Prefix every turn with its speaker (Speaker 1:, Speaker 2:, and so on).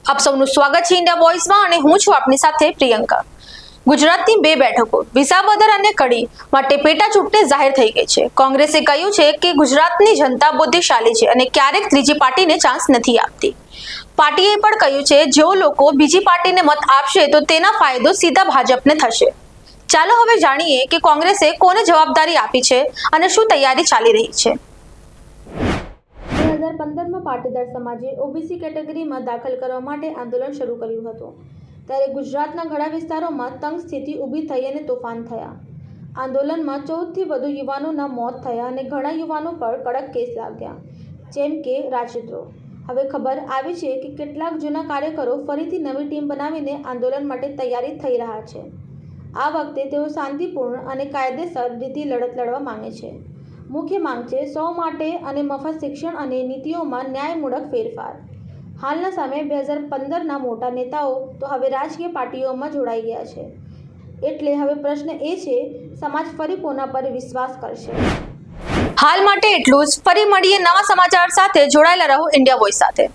Speaker 1: આપ સૌનું સ્વાગત છે ઇન્ડિયા વોઇસમાં અને હું છું આપની સાથે પ્રિયંકા। ગુજરાતની બે બેઠકો વિસાવદર અને કડી માટે પેટા ચૂંટણી જાહેર થઈ ગઈ છે। કોંગ્રેસે કહ્યું છે કે ગુજરાતની જનતા બુદ્ધિશાળી છે અને ક્યારેક ત્રીજી પાર્ટીને ચાન્સ નથી આપતી। પાર્ટીએ પણ કહ્યું છે જો લોકો બીજી પાર્ટીને મત આપશે તો તેના ફાયદો સીધા ભાજપને થશે। ચાલો હવે જાણીએ કે કોંગ્રેસે કોને જવાબદારી આપી છે અને શું તૈયારી ચાલી રહી છે। 2015માં પાટીદાર સમાજે ઓબીસી કેટેગરીમાં દાખલ કરવા માટે આંદોલન શરૂ કર્યું હતું। ત્યારે ગુજરાતના ઘણા વિસ્તારોમાં તંગ સ્થિતિ ઊભી થઈ અને તોફાન થયા। આંદોલનમાં 14થી વધુ યુવાનોના મોત થયા અને ઘણા યુવાનો પર કડક કેસ લાગ્યા, જેમ કે રાજદ્રોહ। હવે ખબર આવી છે કે કેટલાક જૂના કાર્યકરો ફરીથી નવી ટીમ બનાવીને આંદોલન માટે તૈયારી થઈ રહ્યા છે। આ વખતે તેઓ શાંતિપૂર્ણ અને કાયદેસર રીતે લડત લડવા માંગે છે। મુખ્ય માંગ છે સૌ માટે અને મફત શિક્ષણ અને નીતિઓમાં ન્યાયમૂલક ફેરફાર। હાલના સમયે 2015ના મોટા નેતાઓ તો હવે રાજકીય પાર્ટીઓમાં જોડાઈ ગયા છે, એટલે હવે પ્રશ્ન એ છે સમાજ ફરી કોના પર વિશ્વાસ કરશે। હાલ માટે એટલું જ। ફરી મળીએ નવા સમાચાર સાથે। જોડાયેલા રહો ઇન્ડિયા વોઇસ સાથે।